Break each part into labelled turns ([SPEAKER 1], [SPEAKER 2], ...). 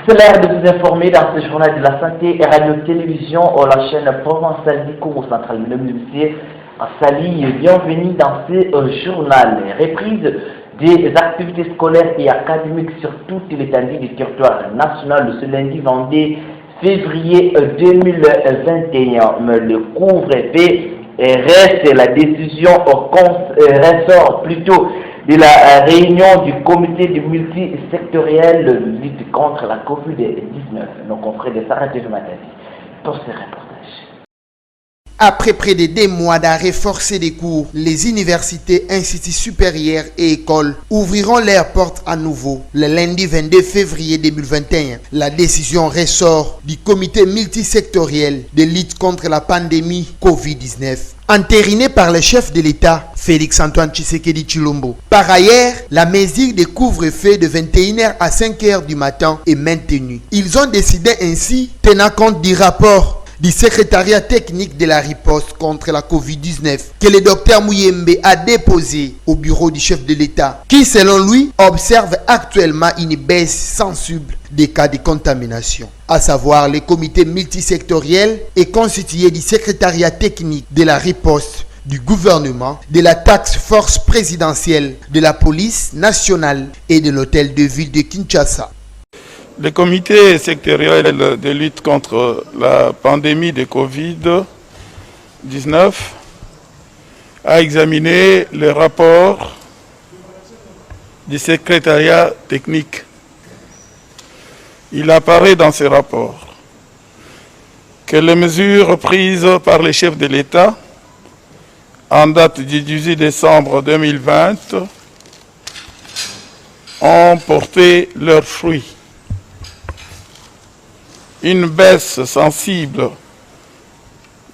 [SPEAKER 1] C'est l'heure de vous informer dans ce journal de la santé et radio-télévision la chaîne provençale du Congo central. Mesdames et messieurs, salut et bienvenue dans ce journal. Reprise des activités scolaires et académiques sur toute l'étendue du territoire national ce lundi 22 février 2021. Mais le couvre-feu reste la décision ressort plutôt de la réunion du comité du multisectoriel de lutte contre la COVID-19. Nos confrères de Sarah de Matadi pour ce reportage.
[SPEAKER 2] Après près de 2 mois d'arrêt forcé des cours, les universités, instituts supérieurs et écoles ouvriront leurs portes à nouveau le lundi 22 février 2021. La décision ressort du comité multisectoriel de lutte contre la pandémie COVID-19. Entériné par le chef de l'État, Félix-Antoine Tshisekedi Tshilombo. Par ailleurs, la mesure de couvre-feu de 21h à 5h du matin est maintenue. Ils ont décidé ainsi, tenant compte du rapport du secrétariat technique de la riposte contre la COVID-19 que le docteur Mouyembe a déposé au bureau du chef de l'État, qui selon lui observe actuellement une baisse sensible des cas de contamination. À savoir, le comité multisectoriel est constitué du secrétariat technique de la riposte du gouvernement, de la task force présidentielle, de la police nationale et de l'hôtel de ville de Kinshasa.
[SPEAKER 3] Le comité sectoriel de lutte contre la pandémie de Covid-19 a examiné le rapport du secrétariat technique. Il apparaît dans ce rapport que les mesures prises par les chefs de l'État en date du 18 décembre 2020 ont porté leurs fruits. Une baisse sensible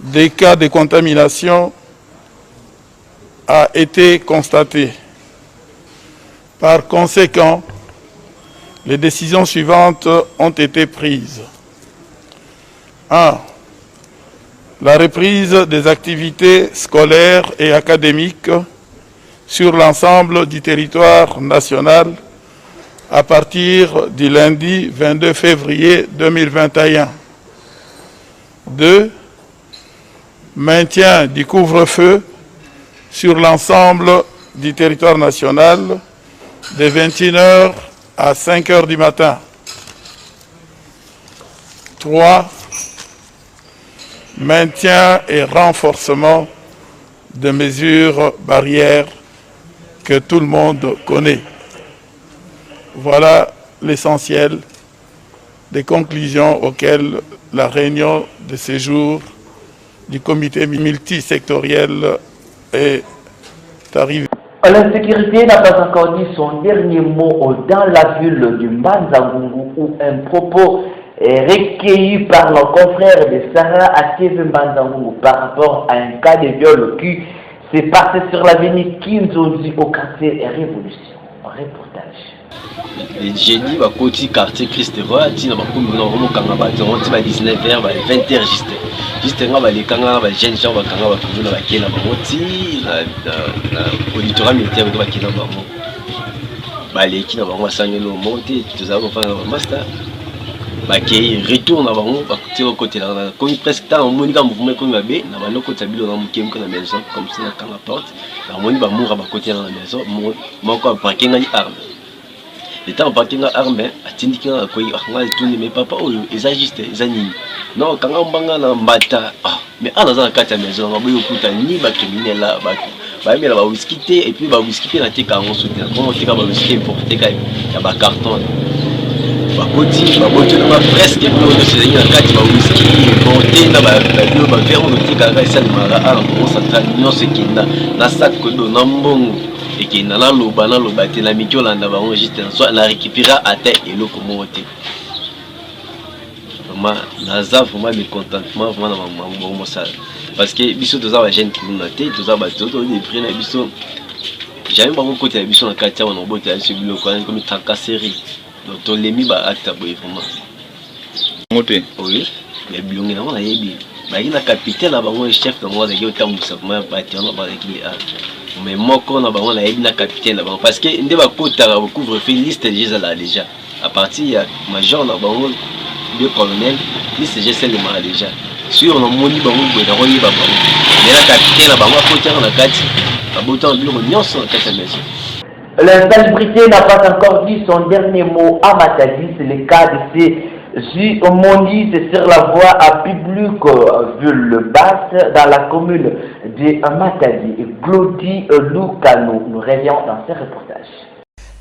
[SPEAKER 3] des cas de contamination a été constatée. Par conséquent, les décisions suivantes ont été prises. 1. La reprise des activités scolaires et académiques sur l'ensemble du territoire national à partir du lundi 22 février 2021. 2. Maintien du couvre-feu sur l'ensemble du territoire national de 21h à 5h du matin. 3. Maintien et renforcement de mesures barrières que tout le monde connaît. Voilà l'essentiel des conclusions auxquelles la réunion de ce jour du comité multisectoriel est arrivée.
[SPEAKER 1] L'insécurité n'a pas encore dit son dernier mot dans la ville du Mbanza-Ngungu où un propos est recueilli par nos confrères de Sarah à TV Mbanza-Ngungu par rapport à un cas de viol qui s'est passé sur l'avenue Kinzozi au quartier Révolution. Reportage.
[SPEAKER 4] Les génies va côté quartier Christ-Roi dit na bakomi na romo kanga ba 19h ba 20h juste nga ba les kanga ba jeunes gens ba kanga ba kujuna ba kena ba moti na auditoire militaire ba kena ba mo ba les kina ba sangelo monter tous avons fait un master ba qui retourne na bango ba côté là comme presque tant monika mouvement comme ba be na ba loko tabilo na mukem ko na maison comme ça na kanga porte na moni ba moura ba côté na maison moko ba kenga ni arme. Les temps parking arme atindiki na koi akanga tuni mais papa oyo ezagiste ezani non kanga mbanga na mbata mais ana za kata maison ngaboyo kuta ni ba criminel là ba mela ba whisky té et puis ba whisky na tika on soutenir comment tika ba whisky importé ka ya ba carton ba koti ba boto na presque pour de ces na kati ba whisky importé na ba ba verre on tika ka ça mara ala on central non c'est qui na sac ko do na mbongo et qui n'a pas le la micro là on juste soit la récupérer à terre et le communauté vraiment naza vraiment le contentement vraiment dans ça parce que biso tous les jeunes qui nous tête tous les bateaux des prix na biso jamais pas côté la biso na quartier on botte à ce bilo comme tracasserie donc to lemi ba acte vraiment moté oui les bilongi na on a yebi ba ina capitaine là ba on chef de moi de tambusa vraiment ba tiana ba qui mais moi quand on a na capitaine là parce que ndé ba kota couvre fait liste déjà là déjà à partir il y a major na bango de colonel ni c'est juste le mal déjà si on a moni bango de la royer bango mais la capitaine na bango côté na kati abotant biloko nyonso na kati maison.
[SPEAKER 1] L'insalubrité n'a pas encore dit son dernier mot à Matadi, c'est le cas de ces Mondi, c'est sur la voie à public Vulbasse dans la commune de Matadi. Glody Lucano nous revient dans ce reportage.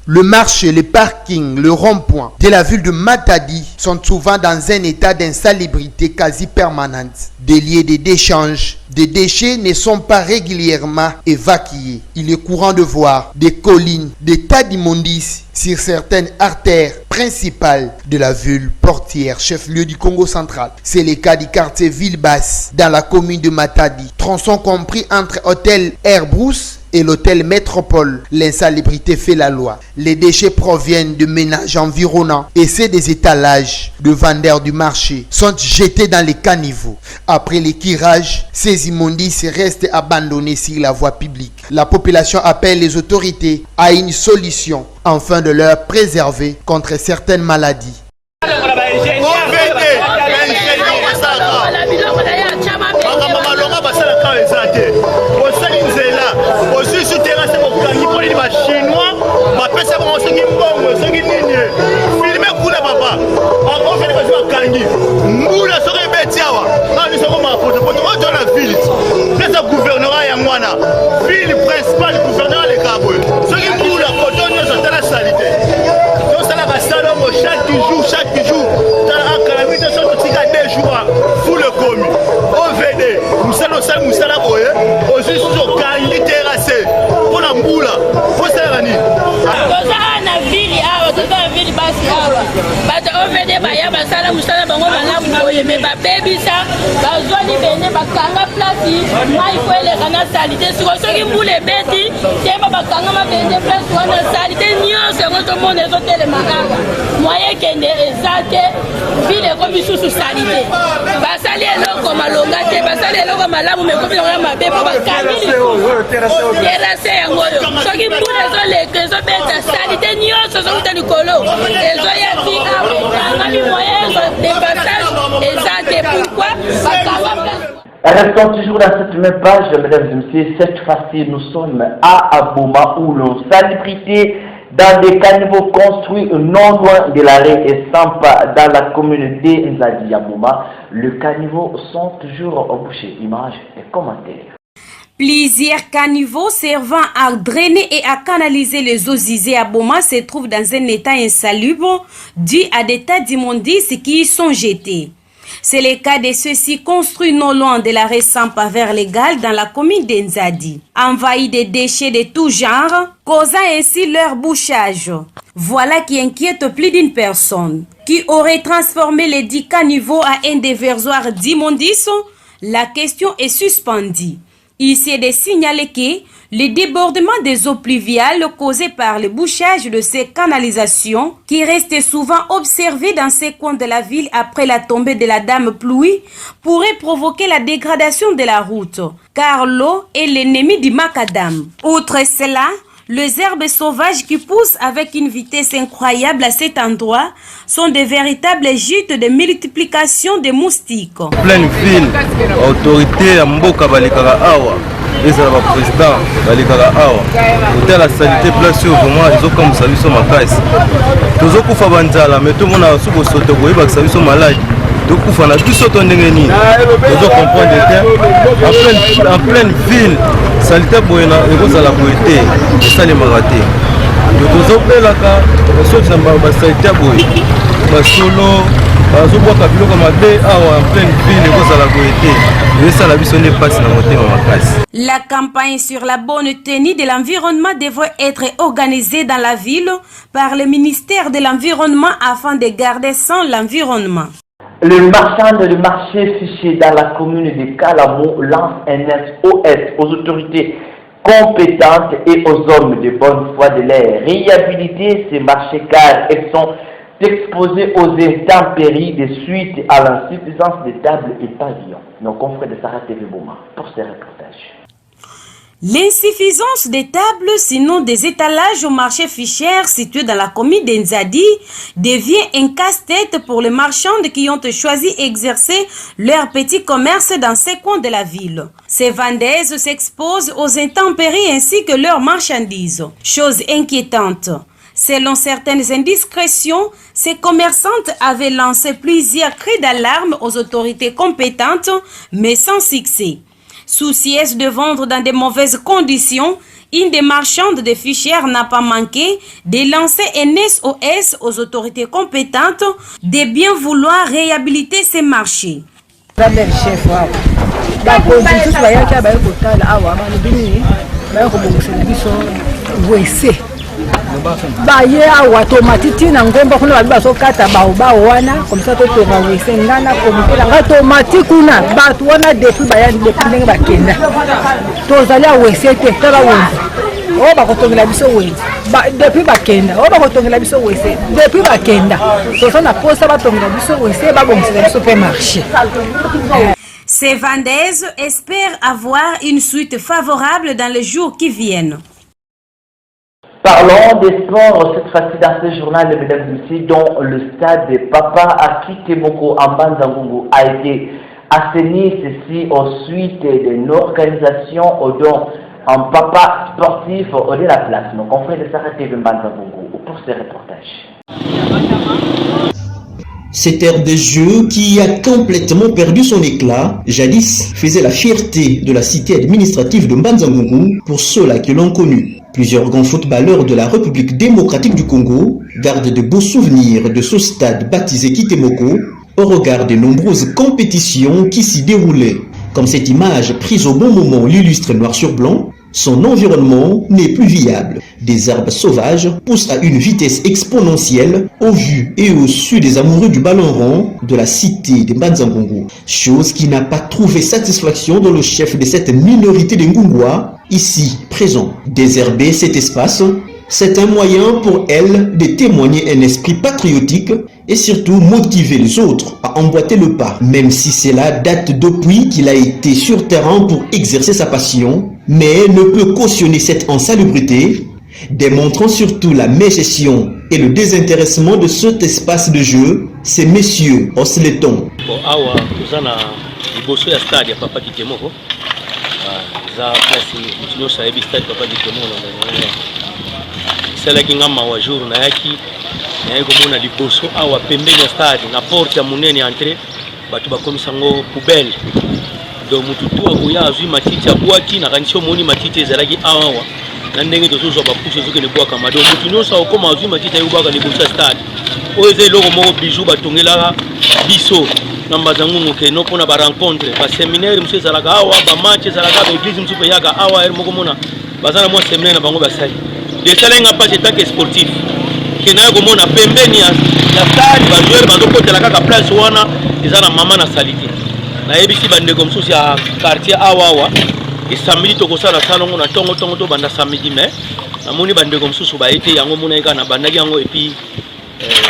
[SPEAKER 2] Le marché, les parkings, le rond-point de la ville de Matadi sont souvent dans un état d'insalubrité quasi permanente. Des lieux d'échange des déchets ne sont pas régulièrement évacués. Il est courant de voir des collines, des tas d'immondices sur certaines artères principales de la ville portière, chef-lieu du Congo central. C'est le cas du quartier Ville-Basse dans la commune de Matadi. Tronçon compris entre hôtel Airbus et l'hôtel Métropole. L'insalubrité fait la loi. Les déchets proviennent de ménages environnants et c'est des étalages de vendeurs du marché sont jetés dans les caniveaux. Après les tirages, ces immondices restent abandonnés sur la voie publique. La population appelle les autorités à une solution afin de leur préserver contre certaines maladies.
[SPEAKER 5] ville principale gouvernement les Kabwe. Ce qui nous la cotonne dans la salité. Donc ça la salon chaque jour, dans la calamité de son tika 2 jours pour le commis. OVD, nous sommes boye, aux juste au candy terrassé. Pour la moula, pour ça la nuit.
[SPEAKER 6] Na ville awa, toute la ville basse awa. But OVD baya basala musala bango malamu boye mais ba baby ça, ba zoni bene ba kanga place, mai ko ele kana salité sur ceux qui moule beti, temba ba kanga ma bene place wana salité nyonso ngoto monde zo telemaka. Moyen kende ezate ville comme sous salité. Ba sali eloko malonga te, ba sali eloko malamu mais comme on ma bebo ba kamili. Terrasse yango yo. Ceux qui moule zo le kezo beta salité nyonso zo kuta likolo. Ezo ya fi awa, ngami moyen de passage ezate pourquoi ba kanga.
[SPEAKER 1] Restons toujours dans cette même page, mesdames et messieurs. Cette fois-ci, nous sommes à Abouma où l'insalubrité dans des caniveaux construits non loin de l'arrêt et Sampa dans la communauté Nzadi Abouma. Les caniveaux sont toujours bouchés. Images et commentaires.
[SPEAKER 7] Plusieurs caniveaux servant à drainer et à canaliser les eaux usées à Boma se trouvent dans un état insalubre dû à des tas d'immondices qui y sont jetés. C'est le cas de ceux-ci construits non loin de la rue Sampa vers l'égal dans la commune d'Nzadi, envahis de déchets de tout genre, causant ainsi leur bouchage. Voilà qui inquiète plus d'une personne. Qui aurait transformé les 10 caniveaux à un déversoir d'immondices? La question est suspendue. Ici est de signaler que le débordement des eaux pluviales causé par le bouchage de ces canalisations, qui restent souvent observés dans ces coins de la ville après la tombée de la dame pluie, pourrait provoquer la dégradation de la route, car l'eau est l'ennemi du macadam. Outre cela, les herbes sauvages qui poussent avec une vitesse incroyable à cet endroit sont de véritables gîtes de multiplication des moustiques.
[SPEAKER 8] Pleine ville, autorité à Mboka Balikara Awa, les présidents Balikara Awa, hôtel la sanité place au moment ils ont comme service au Makais. Tous au Koufa Banzala, mais tout le monde a sous le saut de service au malade. Donc il faut tout sauter en Nengeni. Tous comprendre que en pleine ville, sanité boyena et vous à la beauté, et ça les maraté. Tous au Pelaka, sauf ça va sanité boy, basolo. En pleine ville, vous à la beauté. Et ça la vision n'est pas sur la montée en place.
[SPEAKER 7] La campagne sur la bonne tenue de l'environnement devrait être organisée dans la ville par le ministère de l'Environnement afin de garder sain l'environnement.
[SPEAKER 1] Le marchand de marché fiché dans la commune de Kalamo lance un SOS aux autorités compétentes et aux hommes de bonne foi de les réhabiliter ces marchés car ils sont exposés aux intempéries de suite à l'insuffisance des tables et pavillons. Nos confrères de Sarah TV Bouma pour ces reportages.
[SPEAKER 7] L'insuffisance des tables, sinon des étalages au marché Fischer situé dans la commune d'Enzadi, devient un casse-tête pour les marchands qui ont choisi d'exercer leur petit commerce dans ces coins de la ville. Ces vendeuses s'exposent aux intempéries ainsi que leurs marchandises. Chose inquiétante. Selon certaines indiscrétions, ces commerçantes avaient lancé plusieurs cris d'alarme aux autorités compétentes, mais sans succès. Soucieuse de vendre dans de mauvaises conditions, une des marchandes de Fischer n'a pas manqué de lancer un SOS aux autorités compétentes de bien vouloir réhabiliter ces marchés.
[SPEAKER 9] baye awa tomati na ngomba kuna baso kata bao wana komisa to wese ngana komite nga tomati kuna batu wana depuis bayani depuis ndenge bakenda tozali awese te tala wonza o bakotongela biso wenza depuis bakenda o bakotongela biso wese depuis bakenda tozana posa batongela biso wese babongisa biso pe marché.
[SPEAKER 7] Ces vendeuses espèrent avoir une suite favorable dans les jours qui viennent.
[SPEAKER 1] Parlons des sports cette fois-ci dans ce journal, mesdames et messieurs, dont le stade de Papa Akitemoko en Banzangungu a été assaini, ceci au suite d'une organisation dont un papa sportif de la place. Nos confrères de Sarah TV Banzangungu pour ce reportage.
[SPEAKER 10] Cette ère de jeu qui a complètement perdu son éclat, jadis faisait la fierté de la cité administrative de Mbanzangungu pour ceux-là qui l'ont connu. Plusieurs grands footballeurs de la République démocratique du Congo gardent de beaux souvenirs de ce stade baptisé Kitemoko au regard de nombreuses compétitions qui s'y déroulaient. Comme cette image prise au bon moment l'illustre noir sur blanc, son environnement n'est plus viable. Des arbres sauvages poussent à une vitesse exponentielle au vu et au su des amoureux du ballon rond de la cité de Mbanzangungu. Chose qui n'a pas trouvé satisfaction dans le chef de cette minorité de Ngungwa, ici présent. Désherber cet espace, c'est un moyen pour elle de témoigner un esprit patriotique et surtout motiver les autres à emboîter le pas. Même si cela date depuis qu'il a été sur terrain pour exercer sa passion, mais ne peut cautionner cette insalubrité, démontrant surtout la mégestion et le désintéressement de cet espace de jeu, ces messieurs osletons.
[SPEAKER 11] salaki nga mawa jour na yaki komona liboso awa pembeni ya stade na porte ya munene entrée bato bakomisa ngo poubelle donc mutu tu akoya azwi matiti abwaki na kanisi omoni matiti ezalaki awa na ndenge tozozwa bapusu ezokende bwakama donc mutu nyonso akokoma azwi matiti ayebwaka liboso ya stade oyo eza eloko moko bijou batongelaka biso na Mbanzangungu keno mpona barencontre baseminaire mosusu ezalaka awa bamatch ezalaka baeglise mosusu mpe eyaka awa ere moko mona baza na mwa seminaire na bango basali desalenga mpasi etake sportif kena komona pembeni ya stade bajoueur bazokotela kaka place wana eza na mama na salite nayebisi bandeko mosusu ya quartier awawa esamedi tokosala salongo na ntongo to banda samedi me namoni bandeko mosusu baye yango mona eka na bandaki yango epi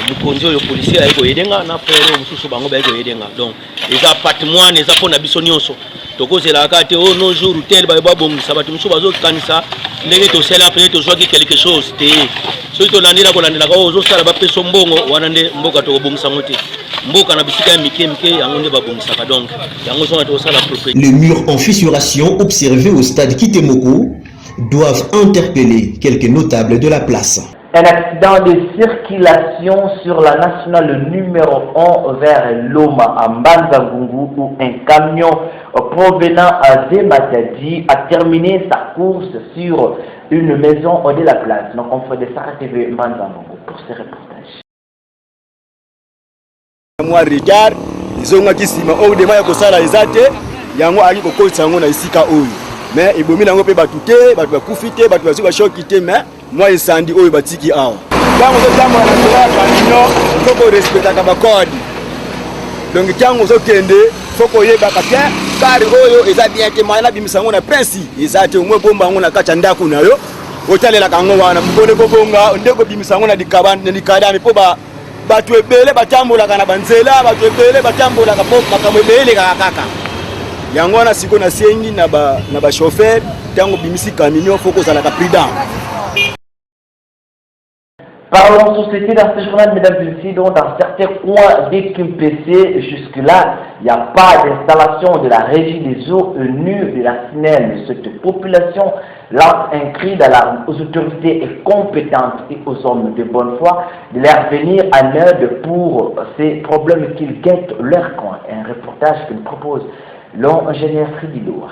[SPEAKER 11] mokonzi oyo policier aye koyedenga na frère mosusu bango baye koyedenga donc eza patrimoine eza mpona biso nyonso tokozelaka te o no jour tel baye babongisa bato mosusu bazokanisa ndenge tosala apres tozwaki quelque chose te soki tolandela kolandelaka oyo ozosala bapeso mbongo wana nde mboka tokobongisango te mboka na bisika ya mike yango nde babongisaka donc yango zonga tokosala propriété.
[SPEAKER 10] Les murs en fissuration observés au stade Kitemoko doivent interpeller quelques notables de la place.
[SPEAKER 1] Un accident de circulation sur la nationale numéro 1 vers Loma à Mbanzangungu où un camion provenant de Matadi a terminé sa course sur une maison de la place. Donc on fait de Sarah TV Mbanzangungu pour ce reportage.
[SPEAKER 12] Moi regarde, ils ont dit si ma au demain ko sala ezate yango ali ko kosango na isika oyo. Mais ibomi nango pe batute, batu bakufite, batu bazuka shokite mais moi esandi oyo batiki awa. Tango zo tamba na soya kanino, foko respectaka ba code. Donc tango zo kende, foko yeba ka kari oyo eza bien te mana bimisango na prince, ezate umwe bomba ngo na kacha ndako nayo. Otalela kango wana mbone bobonga, ndeko bimisango na dikabane ni kadane po ba batu ebele batambola kana banzela, batu ebele batambola ka po makambo ebele kaka. yango wana siko na sengi na ba chauffeur tango bimisi camion faut que ça la prudent.
[SPEAKER 1] Parlons société dans ce journal, mesdames et messieurs, donc dans certains coins des QMPC, jusque-là, il n'y a pas d'installation de la régie des eaux nues de la SNEL. Cette population lance un cri d'alarme aux autorités compétentes et aux hommes de bonne foi de leur venir en aide pour ces problèmes qu'ils guettent leur coin. Un reportage que nous propose l'ingénieur Fridiloa.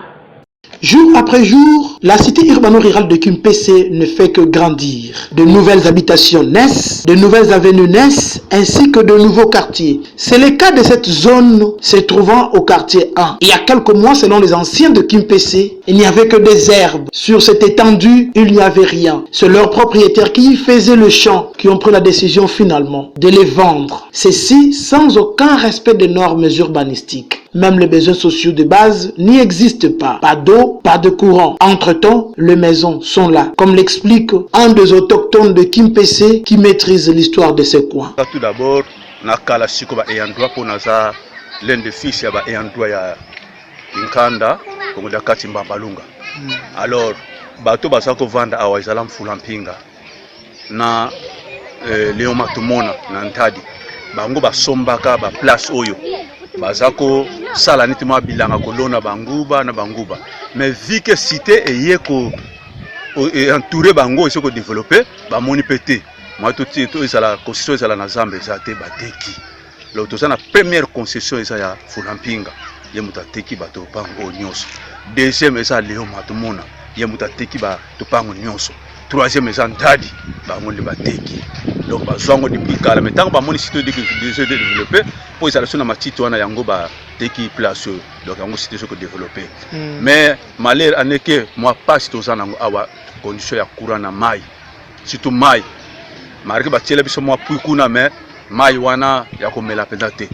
[SPEAKER 2] Jour après jour, la cité urbano-rurale de QMPC ne fait que grandir. De nouvelles habitations naissent, de nouvelles avenues naissent, ainsi que de nouveaux quartiers. C'est le cas de cette zone se trouvant au quartier 1. Il y a quelques mois, selon les anciens de QMPC, il n'y avait que des herbes. Sur cette étendue, il n'y avait rien. C'est leurs propriétaires qui faisaient le champ qui ont pris la décision finalement de les vendre. Ceci sans aucun respect des normes urbanistiques. Même les besoins sociaux de base n'y existent pas. Pas d'eau, pas de courant. Entre-temps, les maisons sont là. Comme l'explique un des autochtones de QMPC qui maîtrise l'histoire de ce coin.
[SPEAKER 13] Tout d'abord, nakala sikoba eyandwa pour naza l'un des fils ya ba eyandwa ya Inkanda kongo da katimba balunga. Alors, bato basako vanda awa izala mfula mpinga na Léon Matumona na Ntadi. Bango basombaka ba place oyo. Bazako sala niti mwa bilanga kolona banguba na banguba. Mais vu que cité eyeko entouré bango et se ko développer ba moni pété. Moi tout la concession ezala na Zambie ezate bateki. Le to na première concession eza ya Fulampinga. Ye mutateki bato pango nyonso. Deuxième eza Léon Matumona. Ye mutateki ba to pango nyonso. Troisième eza Ntadi bango le bateki. Donc bazwango depuis kala mais tant ba moni cité de développer pour ça na matiti wana yango ba teki place donc yango cité ce que développer. Mais malheur aneke moi pas cité za nango awa condition ya courant na mai. Surtout mai. Marque ba tiele biso moi puikuna mais mai wana ya komela pendate.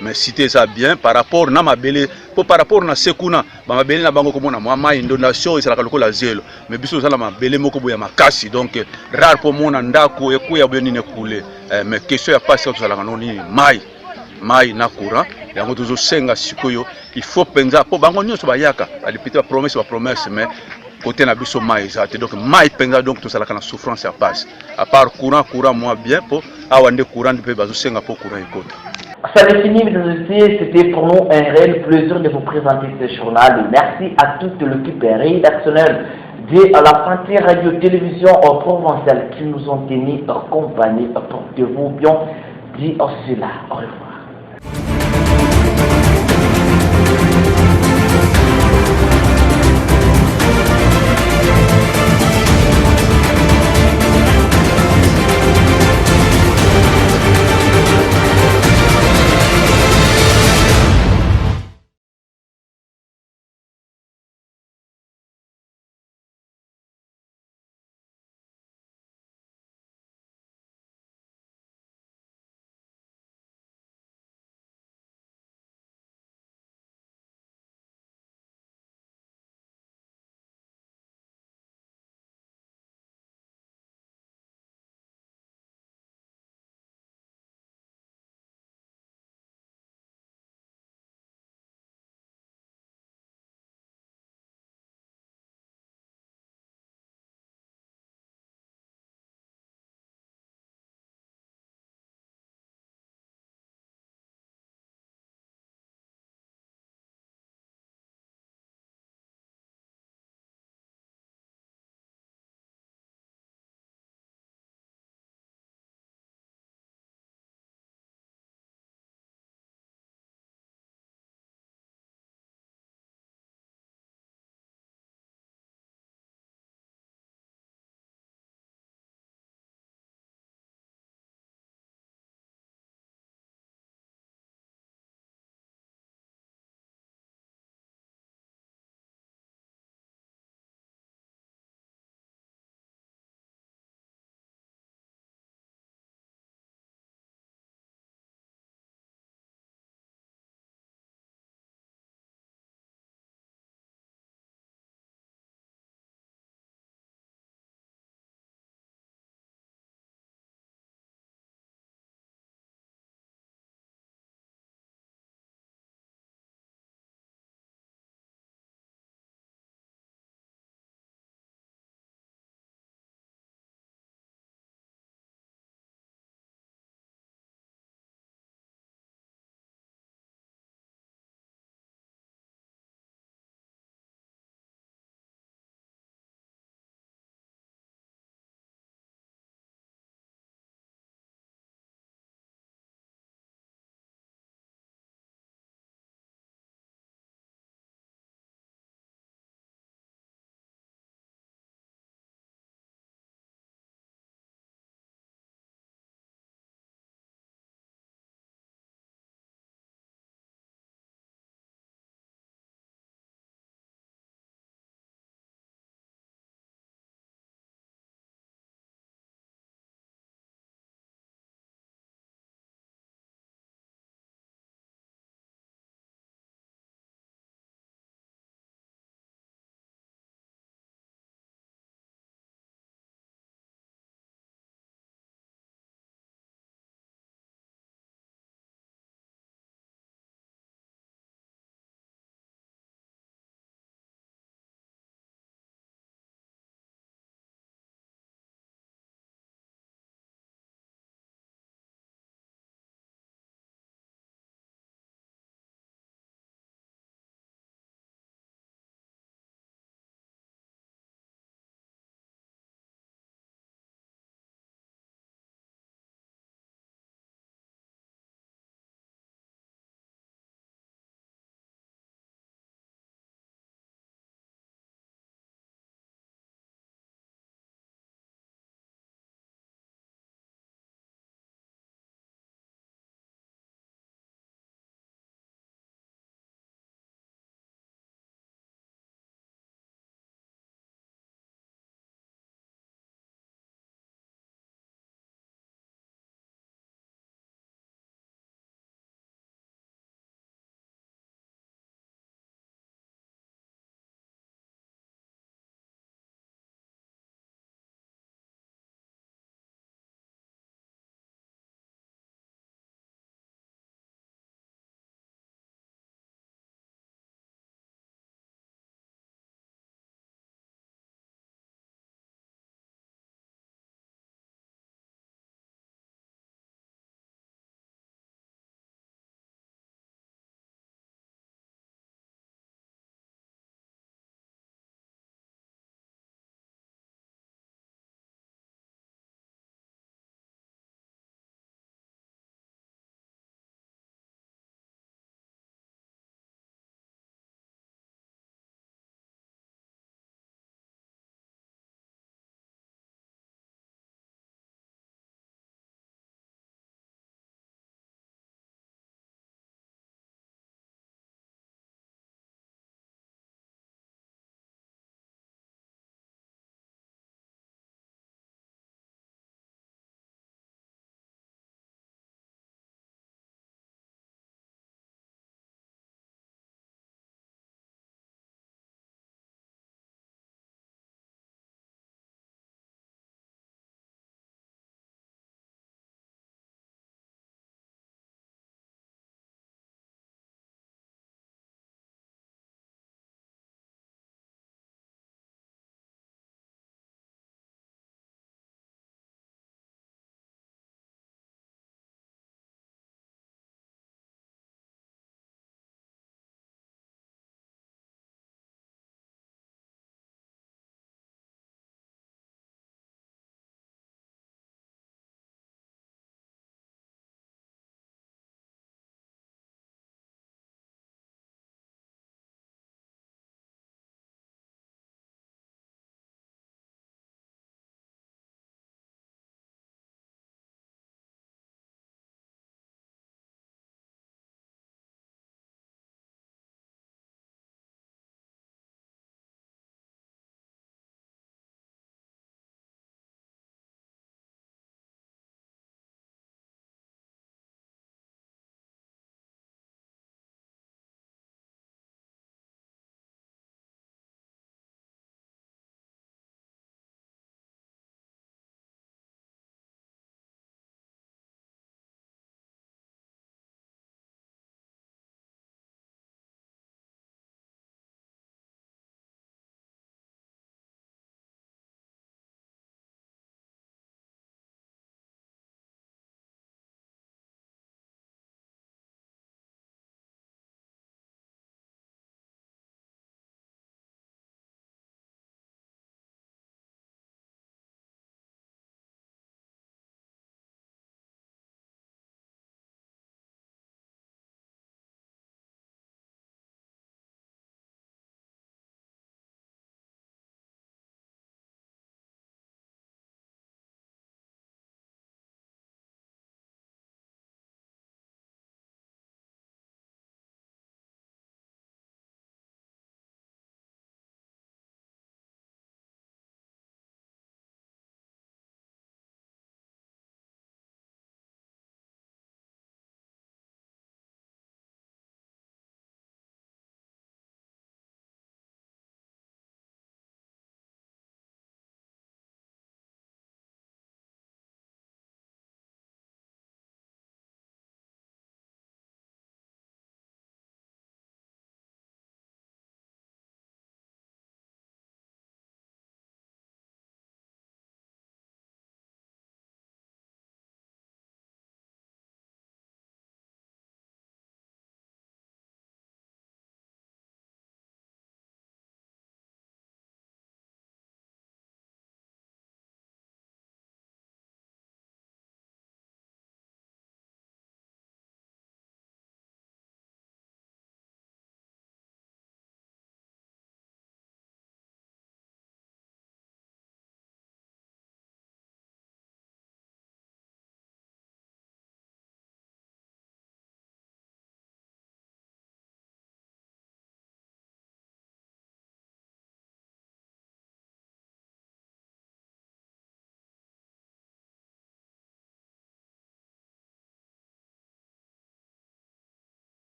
[SPEAKER 13] Mais cité ça bien par rapport na mabele pour par rapport na sekuna ba mabele na bango komona moi mai inondation isala lokola zelo mais biso za la mabele moko boya makasi donc rare pour mona ndako ekuya boyo nini kule mais question ya passe to sala noni mai na courant yango tozo senga sikoyo il faut penza po bango nyonso bayaka alipita promesse mais côté na biso mai ezate donc mai penza donc to sala kana souffrance ya passe à part courant moi bien po awande courant de pe bazo senga po courant ekota.
[SPEAKER 1] Ça définit, c'était pour nous un réel plaisir de vous présenter ce journal. Merci à toute l'équipe rédactionnelle de la santé radio-télévision provinciale qui nous ont tenus en compagnie. Portez-vous bien, dit cela. Au revoir.